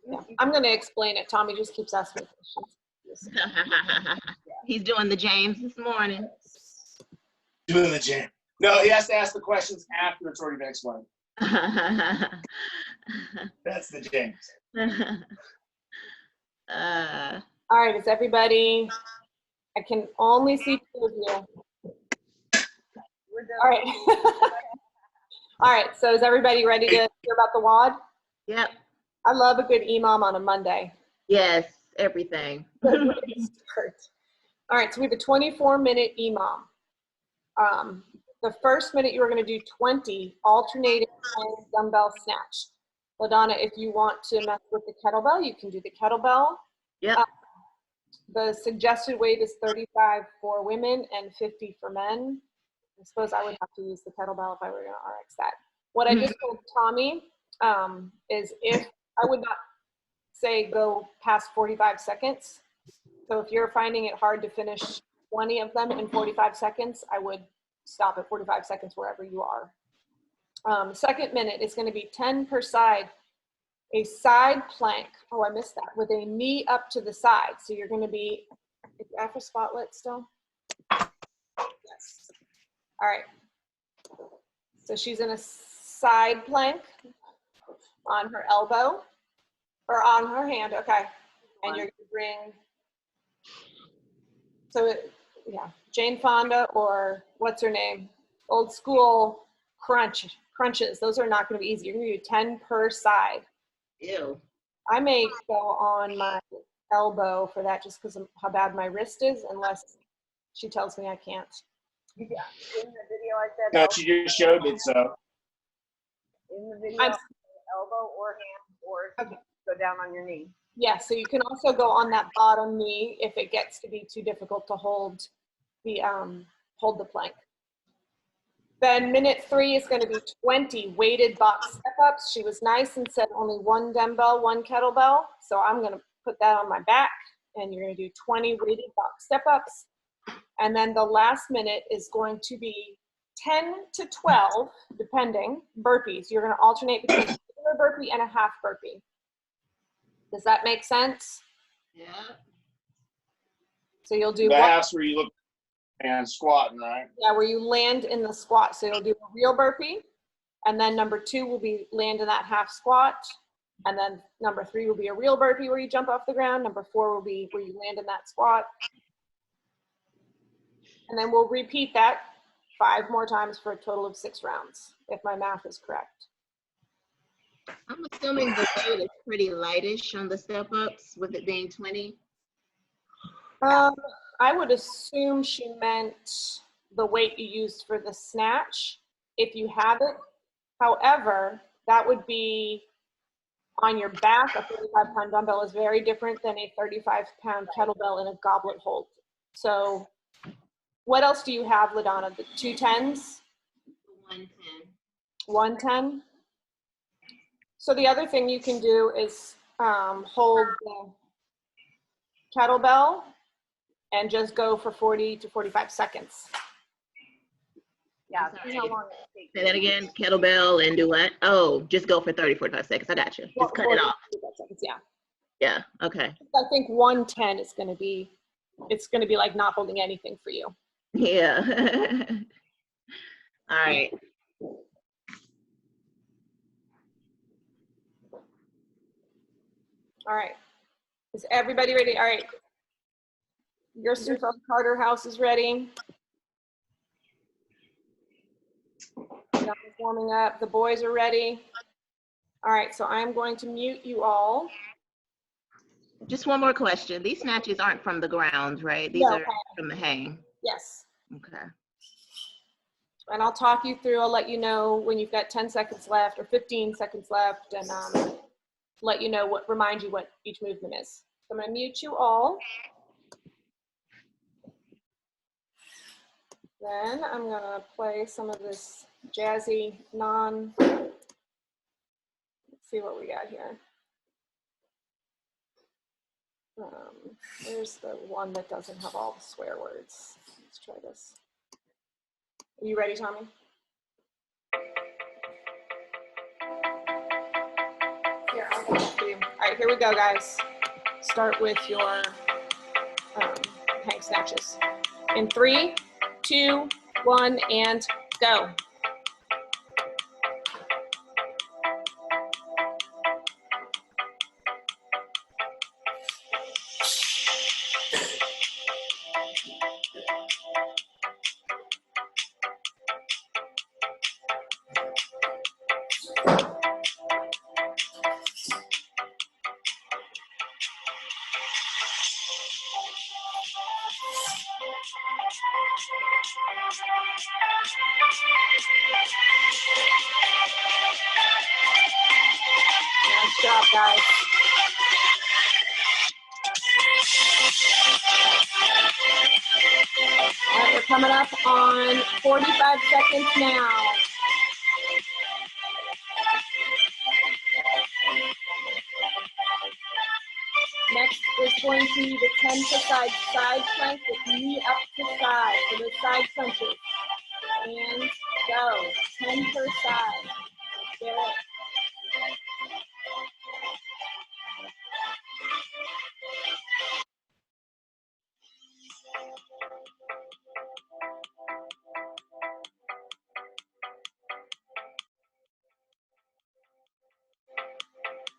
S4: Yeah, I'm going to explain it. Tommy just keeps asking me questions.
S3: He's doing the James this morning.
S1: Doing the gym. No, he has to ask the questions after it's already been explained. That's the James.
S4: All right, is everybody, I can only see 2 of you.
S2: We're done.
S4: All right. All right, so is everybody ready to hear about the WOD?
S3: Yep.
S4: I love a good EMOM on a Monday.
S3: Yes, everything.
S4: All right, so we have a 24-minute EMOM. The first minute you are going to do 20 alternating dumbbell snatch. LaDonna, if you want to mess with the kettlebell, you can do the kettlebell.
S3: Yep.
S4: The suggested weight is 35 for women and 50 for men. I suppose I would have to use the kettlebell if I were going to RX that. What I just told Tommy is if I would not say go past 45 seconds. So if you're finding it hard to finish 20 of them in 45 seconds, I would stop at 45 seconds wherever you are. Second minute is going to be 10 per side. A side plank, oh, I missed that, with a knee up to the side. So you're going to be, is Afro spotlit still? Yes. All right. So she's in a side plank on her elbow, or on her hand, okay. And you're going to bring, so yeah, Jane Fonda or what's her name? Old school crunches. Those are not going to be easy. You're going to do 10 per side.
S3: Ew.
S4: I may go on my elbow for that just because of how bad my wrist is, unless she tells me I can't.
S2: Yeah. In the video I said.
S1: No, she just showed me, so.
S2: In the video,
S4: I'm-
S2: elbow or hand or
S4: Okay.
S2: go down on your knee.
S4: Yeah, so you can also go on that bottom knee if it gets to be too difficult to hold the plank. Then minute 3 is going to be 20 weighted box step-ups. She was nice and said only 1 dumbbell, 1 kettlebell. So I'm going to put that on my back, and you're going to do 20 weighted box step-ups. And then the last minute is going to be 10 to 12, depending, burpees. You're going to alternate between a regular burpee and a half burpee. Does that make sense?
S3: Yeah.
S4: So you'll do
S1: The
S4: one,
S1: halves where you look and squatting, right?
S4: yeah, where you land in the squat. So you'll do a real burpee, and then number 2 will be land in that half squat, and then number 3 will be a real burpee where you jump off the ground. Number 4 will be where you land in that squat, and then we'll repeat that 5 more times for a total of 6 rounds, if my math is correct.
S3: I'm assuming the weight is pretty lightish on the step ups with it being 20.
S4: I would assume she meant the weight you used for the snatch, if you have it. However, that would be on your back, a 35-pound dumbbell is very different than a 35-pound kettlebell in a goblet hold. So what else do you have, LaDonna? The 210s?
S3: 110.
S4: 110? So the other thing you can do is hold the kettlebell and just go for 40 to 45 seconds. Yeah,
S3: Sorry.
S4: see how long it takes.
S3: Say that again, kettlebell and do what? Oh, just go for 30, 45 seconds. I got you. Just cut it
S4: 40 to
S3: off.
S4: 45 seconds, yeah.
S3: Yeah, okay.
S4: I think 110 is going to be, it's going to be like not holding anything for you.
S3: Yeah. All right.
S4: All right. Is everybody ready? All right. Gersten from Carter House is ready. That is warming up. The boys are ready. All right, so I'm going to mute you all.
S3: Just one more question. These snatches aren't from the ground, right? These
S4: No,
S3: are from the hang.
S4: yes.
S3: Okay.
S4: And I'll talk you through, I'll let you know when you've got 10 seconds left or 15 seconds left, and let you know what, remind you what each movement is. So I'm gonna mute you all. Then I'm gonna play some of this jazzy let's see what we got here. There's the one that doesn't have all the swear words. Let's try this. Are you ready, Tommy? Here, I'll hold it for you. All right, here we go, guys. Start with your hang snatches. In 3, 2, 1, and go. Nice job, guys. All right, we're coming up on 45 seconds now. Next is going to be the 10 to side plank with knee up to side. So the side crunches. And go. 10 per side. Get it.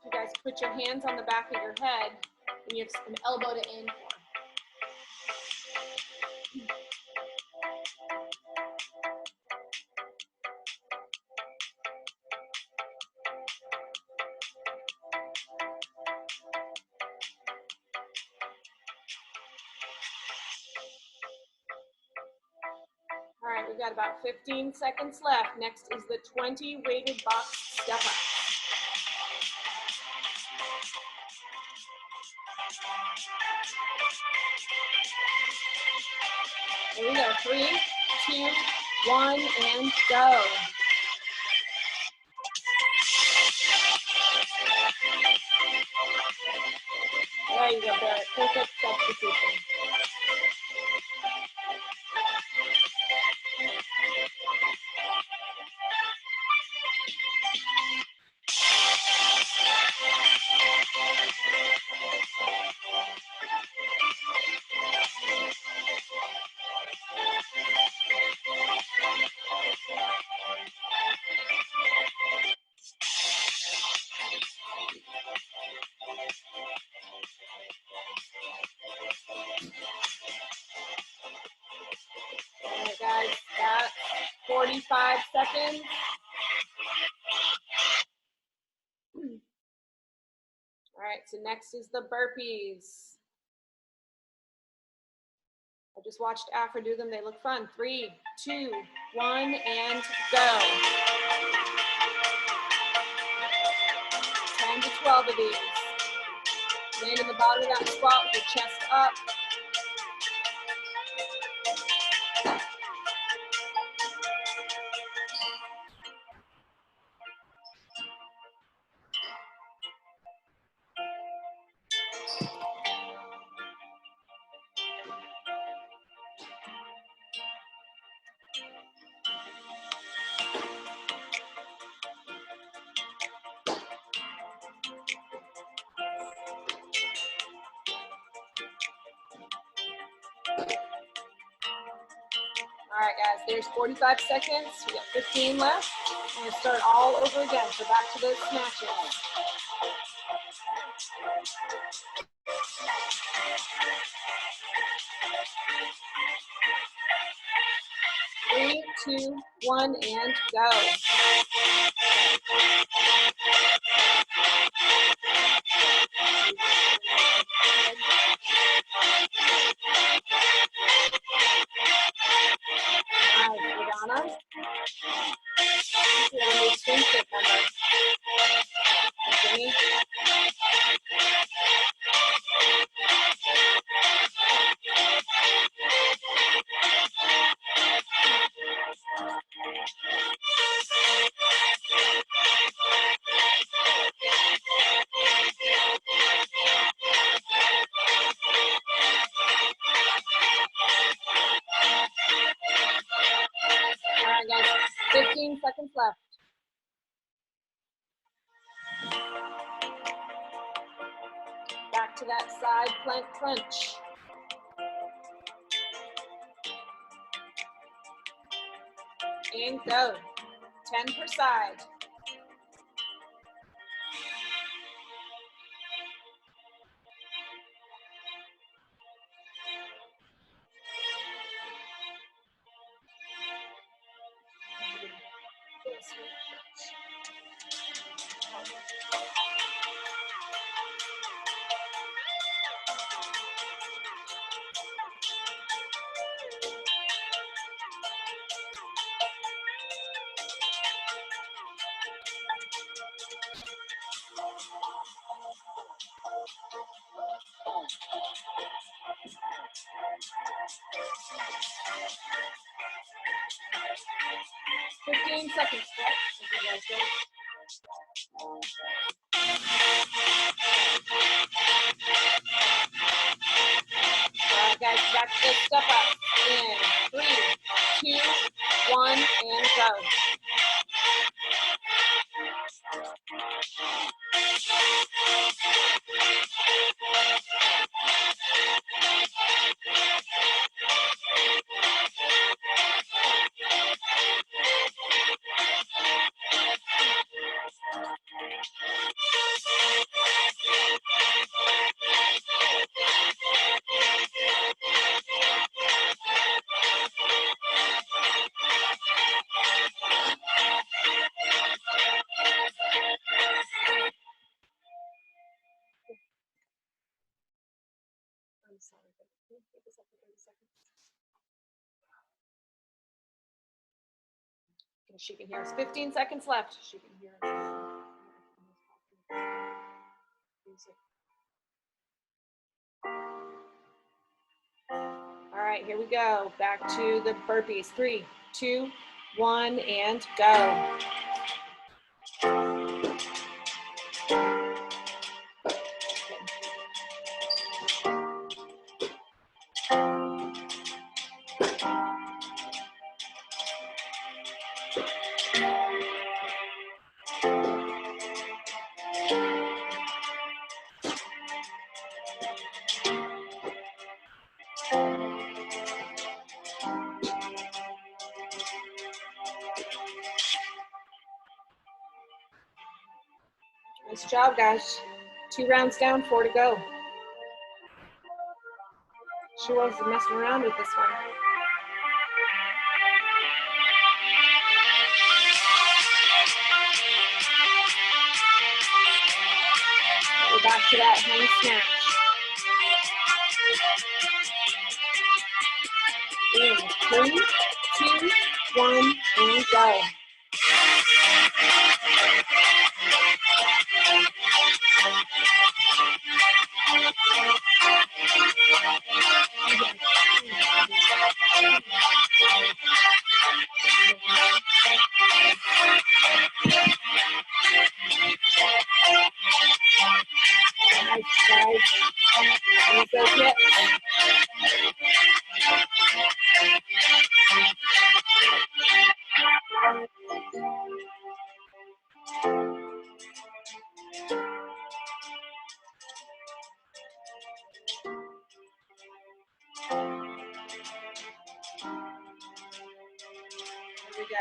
S4: You guys put your hands on the back of your head and you have an elbow to aim for. All right, we've got about 15 seconds left. Next is the 20 weighted box step up. Here we go. 3, 2, 1, and go. There you go, Barrett. Perfect substitution. All right, guys, that's 45 seconds. All right, so next is the burpees. I just watched Afra do them. They look fun. 3, 2, 1, and go. 10 10 to 12 of these. Land in the bottom of that squat with your chest up. All right, guys, there's 45 seconds. We got 15 left. I'm gonna start all over again. So back to those snatches. 3, 2, 1, and go. Nice, Madonna. Swing kick number. Jimmy. All right, guys, 15 seconds left. Back to that side plank crunch. And go. 10 per side. Fifteen seconds left. All right, guys, back to the step up. In 3, 2, 1, and go. I'm sorry, but can you keep this up for 30 seconds? She can hear us. 15 seconds left. She can hear us. All right, here we go. Back to the burpees. 3, 2, 1, and go. Nice job, guys. 2 rounds down, 4 to go. She wasn't messing around with this one. We're back to that hang snatch. In 3, 2, 1, and go.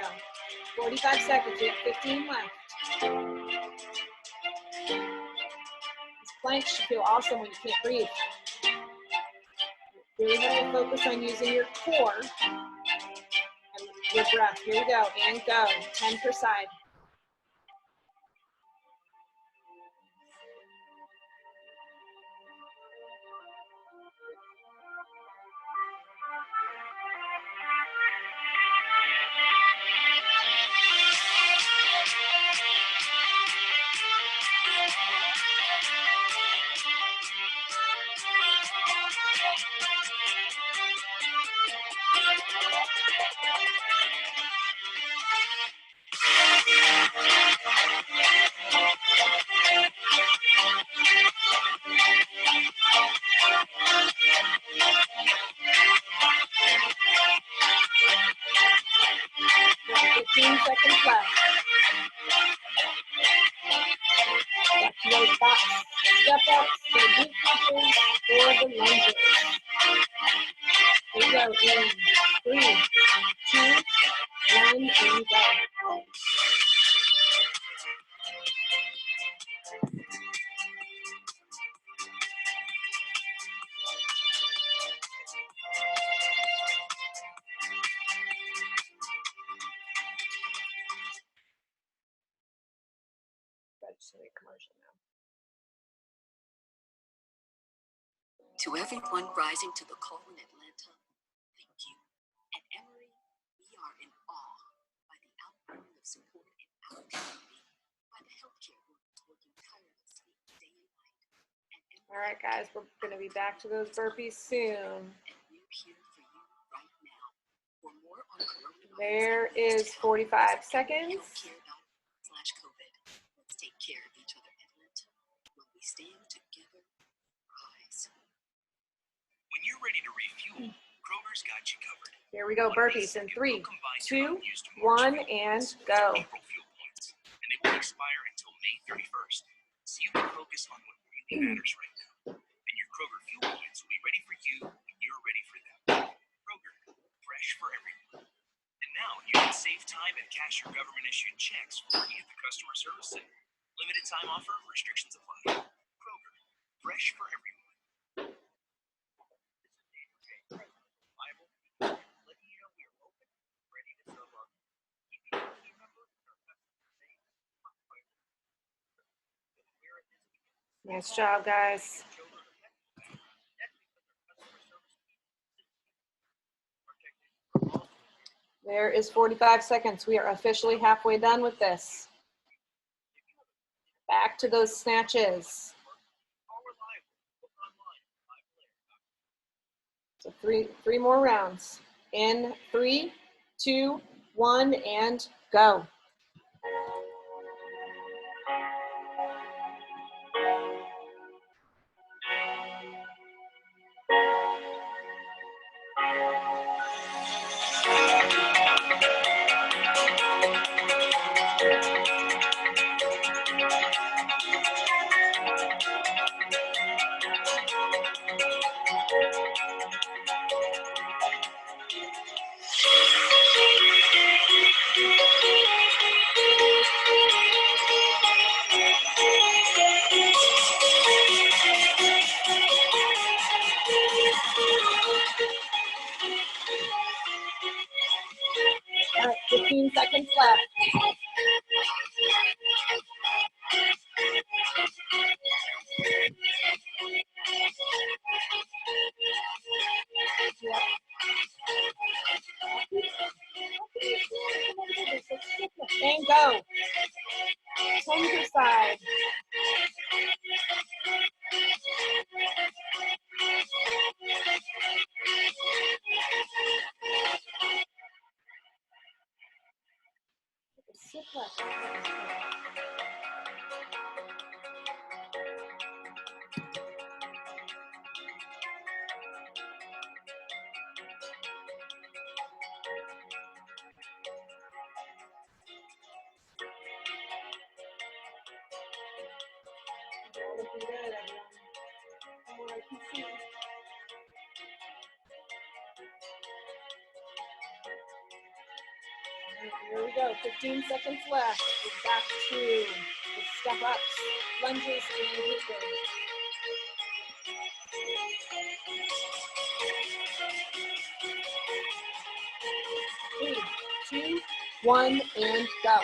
S4: go. 45 seconds. We have 15 left. These planks should feel awesome when you can't breathe. Really have to focus on using your core and your breath. Here we go, and go. 10 per side. We have 15 seconds left. Back to those box step ups, the deep pushes, or the lunges. Here we go. In 3, 2, 1, and go. Registering commercial now.
S6: To everyone rising to the call in Atlanta, thank you. At Emory, we are in awe by the outpouring of support in our community, by the healthcare workers working tirelessly day and night.
S4: All right, guys, we're going to be back to those burpees soon.
S6: And we're here for you right now. For more on coronavirus,
S4: There is 45 seconds.
S6: healthcare.org/COVID. Let's take care of each other, Atlanta. When we stand together, rise.
S7: When you're ready to refuel, Kroger's got you covered.
S4: Here we go, burpees in 3, 2, 1, and go.
S7: April fuel points, and they won't expire until May 31st, so you can focus on what really matters right now. And your Kroger fuel points will be ready for you when you're ready for them. Kroger, fresh for everyone. And now you can save time and cash your government-issued checks working at the customer service center. Limited time offer, restrictions apply. Kroger, fresh for everyone.
S4: Nice job, guys. There is 45 seconds. We are officially halfway done with this. Back to those snatches. So three more rounds. In 3, 2, 1, and go. All right, 15 seconds left. And go. 10 per side. Sit left. Looking good, everyone. From what I can see. Here we go, 15 seconds left. We're back to the step ups, lunges, and glute bridge. 3, 2, 1, and go.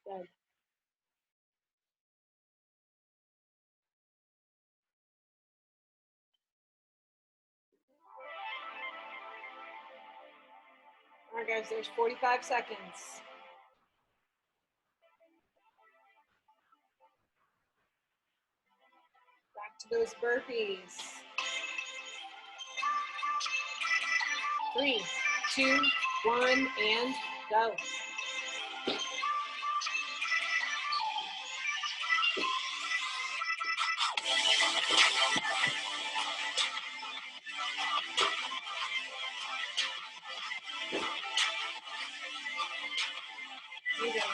S4: Good. All right, guys, there's 45 seconds. Back to those burpees. 3, 2, 1, and go. Here we go.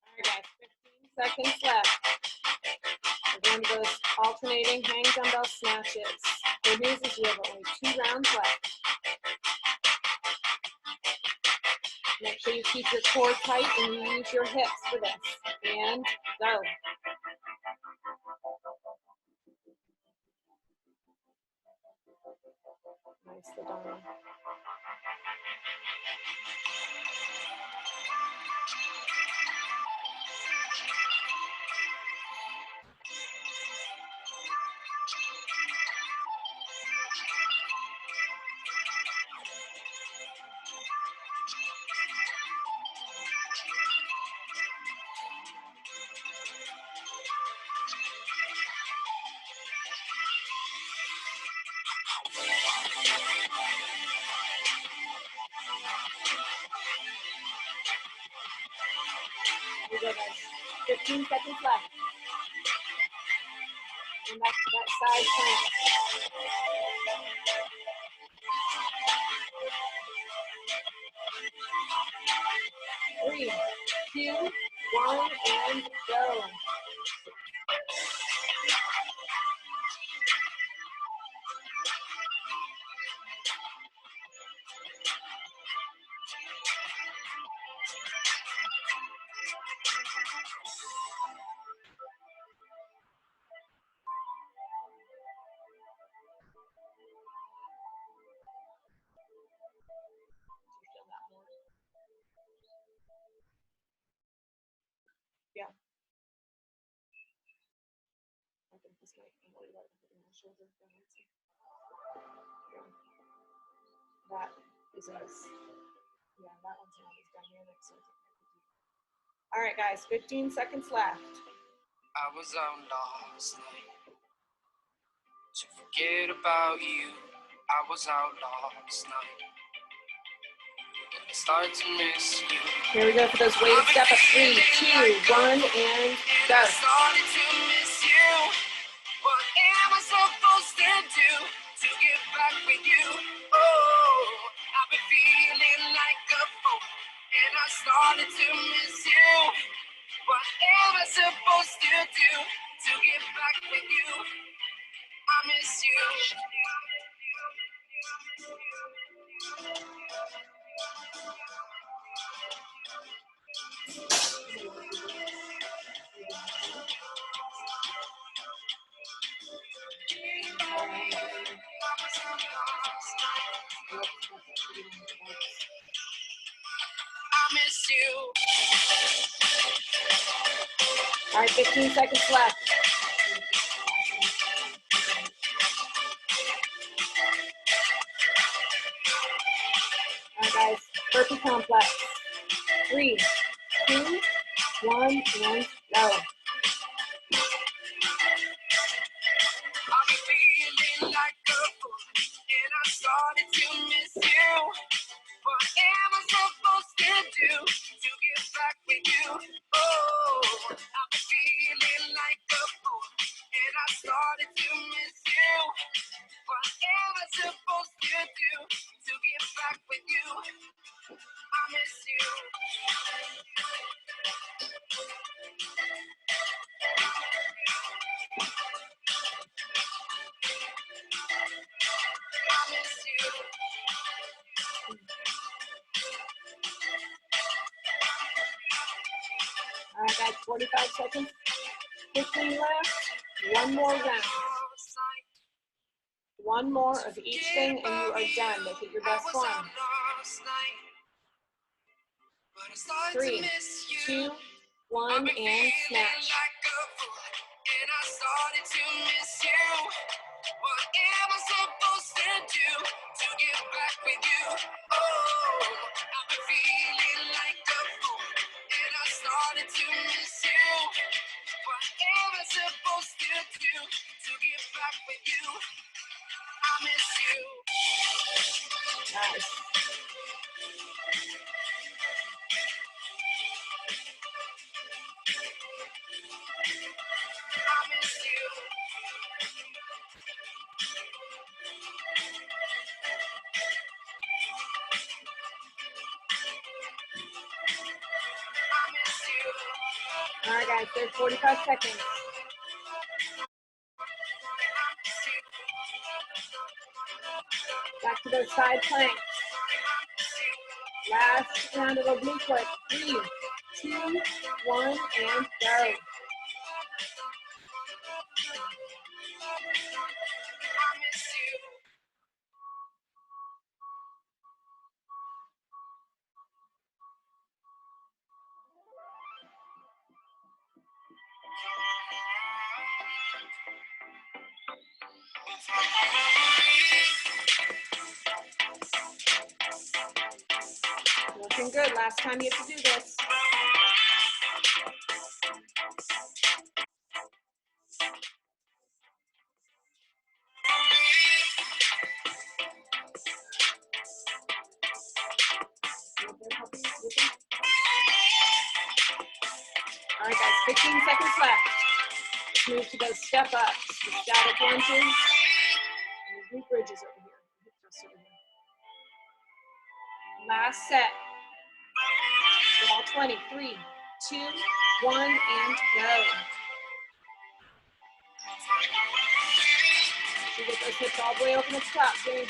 S4: All right, guys, 15 seconds left. We're going to those alternating hang dumbbell snatches. Good news is you have only 2 rounds left. Make sure you keep your core tight and you use your hips for this. And go. Nice, Ladonna. Here we go, guys. 15 seconds left. And back to that side plank. 3, 2, 1, and go. Yeah. I think this might be really right in my shoulder. Yeah. That isn't as, yeah, that one's not as dynamic. So all right, guys, 15 seconds left.
S8: I was out last night to forget about you. I was out last night. I started to miss you.
S4: Here we go for those weighted step ups. 3, 2, 1, and go.
S8: I started to miss you. What am I supposed to do to get back with you? Oh, I've been feeling like a fool, and I started to miss you. What am I supposed to do to get back with you? I miss you. I miss you.
S4: All right, 15 seconds left. All right, guys, burpee complex. 3, 2, 1, and go.
S8: I've been feeling like a fool, and I started to miss you. What am I supposed to do to get back with you? Oh, I've been feeling like a fool, and I started to miss you. What am I supposed to do to get back with you? I miss you. I miss you.
S4: All right, guys, 45 seconds. 15 left. One more round. One more of each thing, and you are done. Make it your best one. 3, 2, 1, and snatch.
S8: And I started to miss you. What am I supposed to do to get back with you? Oh, I've been feeling like a fool, and I started to miss you. What am I supposed to do to get back with you? I miss you.
S4: Nice.
S8: I miss you. I miss you.
S4: All right, guys, there's 45 seconds. Back to those side planks. Last round of oblique work. 3, 2, 1, and go.
S8: I miss you.
S4: Looking good. Last time you have to do this. All right, guys, 15 seconds left. Let's move to those step ups, the static lunges, and the glute bridges over here. Hip thrusts over here. Last set. We're all 20. 3, 2, 1, and go. You get those hips all the way open at the top, Jimmy. There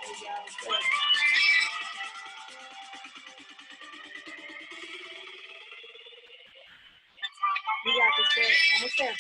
S4: you go. Good. You got this, Barrett. Almost there.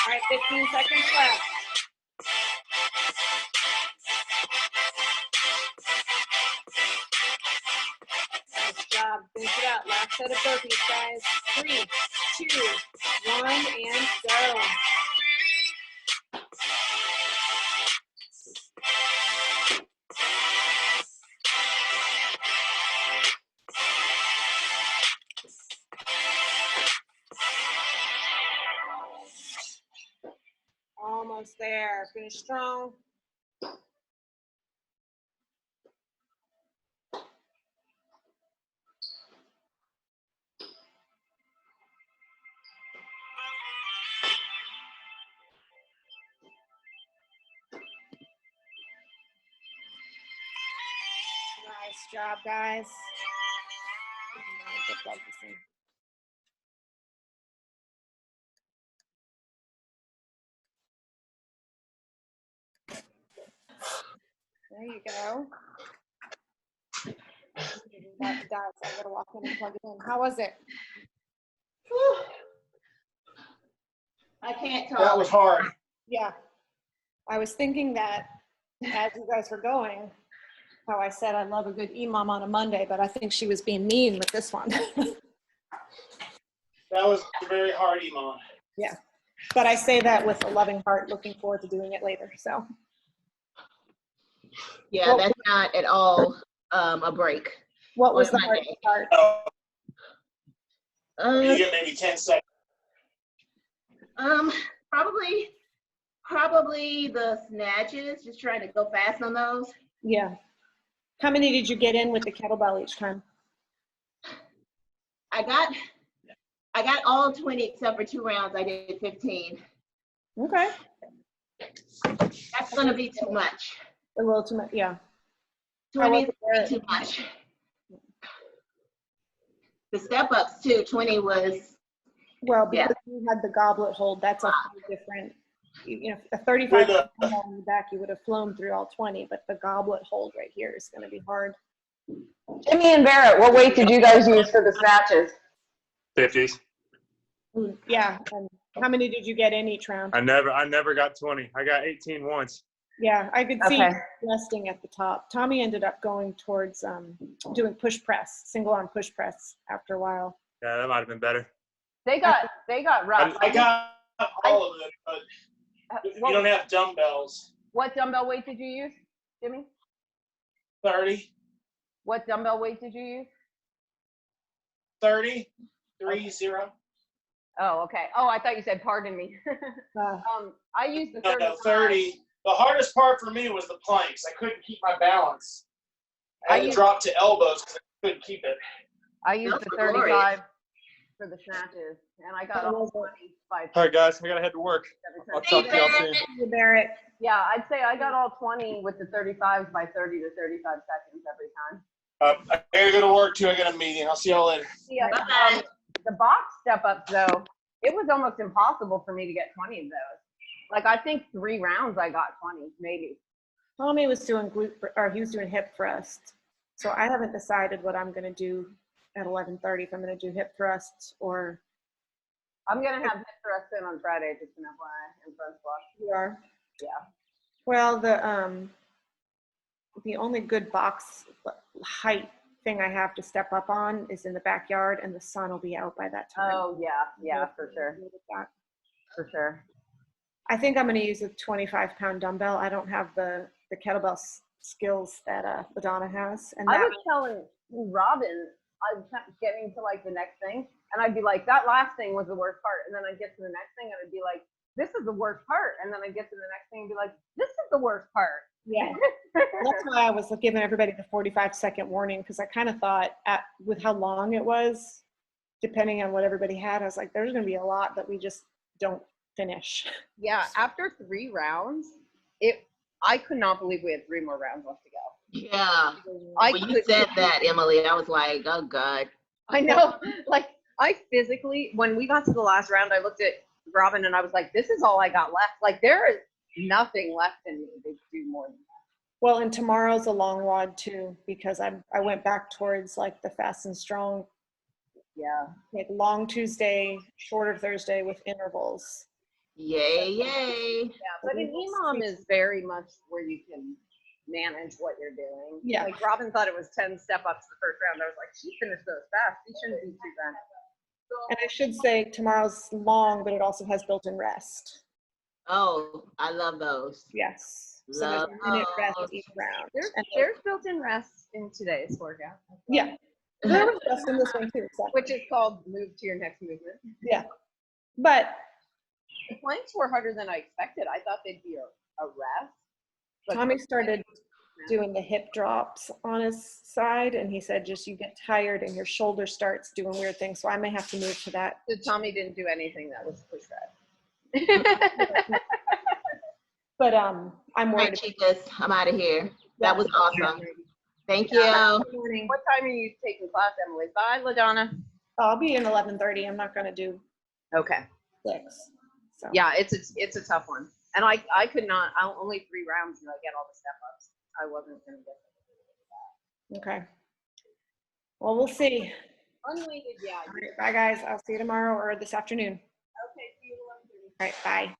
S4: All right, 15 seconds left. Nice job. Finish it out. Last set of burpees, guys. 3, 2, 1, and go. Almost there. Finish strong. Nice job, guys.
S9: There you go. That does. I gotta walk in and plug it in. How was it?
S3: I can't talk.
S1: That was hard.
S9: Yeah. I was thinking that as you guys were going, how I said I love a good EMOM on a Monday, but I think she was being mean with this one.
S1: That was very hard, Iman.
S9: Yeah. But I say that with a loving heart, looking forward to doing it later. So
S3: Yeah, that's not at all a break.
S9: what was
S3: On
S9: the
S3: Monday.
S9: hardest part?
S1: You get maybe 10 seconds.
S3: Probably the snatches, just trying to go fast on those.
S9: Yeah. How many did you get in with the kettlebell each time?
S3: I got all 20 except for 2 rounds. I did 15.
S9: Okay.
S3: That's gonna be too much.
S9: A little too much. Yeah.
S3: 20 is gonna be too much. The step ups too, 20 was,
S9: Well, because
S3: Yeah.
S9: you had the goblet hold, that's a whole different, you know, a 35
S1: With a-
S9: pound on the back, you would have flown through all 20, but the goblet hold right here is going to be hard.
S2: Jimmy and Barrett, what weight did you guys use for the snatches?
S5: 50s.
S9: Yeah. And how many did you get in each round?
S5: I never got 20. I got 18 once.
S9: Yeah, I could see
S2: Okay.
S9: resting at the top. Tommy ended up going towards doing push press, single arm push press after a while.
S5: Yeah, that might have been better.
S2: They got rough.
S1: I got all of it, but if you don't have dumbbells,
S2: What dumbbell weight did you use, Jimmy?
S1: 30,
S2: What dumbbell weight did you use?
S1: 30, 3-0.
S2: Oh, okay. Oh, I thought you said pardon me. I used the 30.
S1: 30. The hardest part for me was the planks. I couldn't keep my balance. I had to
S2: used-
S1: drop to elbows because I couldn't keep it.
S2: I used
S3: That's
S2: the
S3: glorious.
S2: 35 for the snatches, and I got all 25
S5: All right, guys, I gotta head to work.
S2: every
S5: I'll
S2: time.
S5: talk to y'all soon.
S9: You, Barrett.
S2: Yeah, I'd say I got all 20 with the 35s by 30 to 35 seconds every time.
S1: I gotta go to work too. I got a meeting. I'll see y'all later.
S2: Yeah,
S3: Bye-bye.
S2: the box step ups though, it was almost impossible for me to get 20 of those. Like I think 3 rounds I got 20, maybe.
S9: Tommy was doing he was doing hip thrust. So I haven't decided what I'm going to do at 11:30, if I'm going to do hip thrusts or
S2: I'm gonna have hip thrust in on Friday, just an FYI, in front squat.
S9: you are.
S2: Yeah.
S9: Well, the only good box height thing I have to step up on is in the backyard, and the sun will be out by that time.
S2: Oh yeah, for sure, for sure.
S9: I think I'm going to use a 25-pound dumbbell. I don't have the kettlebell skills that LaDonna has, and
S2: I
S9: that
S2: was telling Robin, I was getting to like the next thing, and I'd be like, that last thing was the worst part, and then I'd get to the next thing, and I'd be like, this is the worst part, and then I'd get to the next thing and be like, this is the worst part.
S9: yeah. That's why I was giving everybody the 45-second warning, because I kind of thought with how long it was, depending on what everybody had, I was like, there's going to be a lot that we just don't finish.
S2: Yeah, after 3 rounds, I could not believe we had 3 more rounds left to go.
S3: Yeah.
S2: I
S3: When you
S2: could-
S3: said that, Emily, I was like, oh God.
S2: I know, like I physically, when we got to the last round, I looked at Robin and I was like, this is all I got left. Like there is nothing left in me to do more than that.
S9: Well, and tomorrow's a long WOD too, because I went back towards like the fast and strong,
S2: Yeah.
S9: like long Tuesday, shorter Thursday with intervals.
S3: Yay, yay.
S2: Yeah, but an EMOM is very much where you can manage what you're doing.
S9: Yeah.
S2: Like Robin thought it was 10 step ups the first round. I was like, she finished those fast. She shouldn't be too bad.
S9: And I should say tomorrow's long, but it also has built-in rest.
S3: Oh, I love those.
S9: Yes. So
S3: Love
S9: there's a minute rest
S3: those.
S9: each round.
S2: There's
S9: And
S2: built-in rest in today's workout.
S9: yeah. There was rest in this one too. So.
S2: Which is called move to your next movement.
S9: Yeah. But
S2: The planks were harder than I expected. I thought they'd be a rest. But
S9: Tommy started doing the hip drops on his side, and he said just you get tired and your shoulder starts doing weird things. So I may have to move to that.
S2: So Tommy didn't do anything that was push rest.
S9: But I'm
S3: All right,
S9: worried.
S3: chicas, I'm out of here. That was awesome. Thank you.
S9: Good morning.
S2: What time are you taking class, Emily? Bye, LaDonna.
S9: I'll be in 11:30. I'm not going to do
S2: Okay.
S9: 6. So
S2: Yeah, it's a tough one. And I could not, only 3 rounds and I get all the step ups. I wasn't gonna get
S9: Okay. Well, we'll see.
S2: unweighted, yeah.
S9: All right, bye, guys. I'll see you tomorrow or this afternoon.
S2: Okay, see you 11:30.
S9: All right, bye.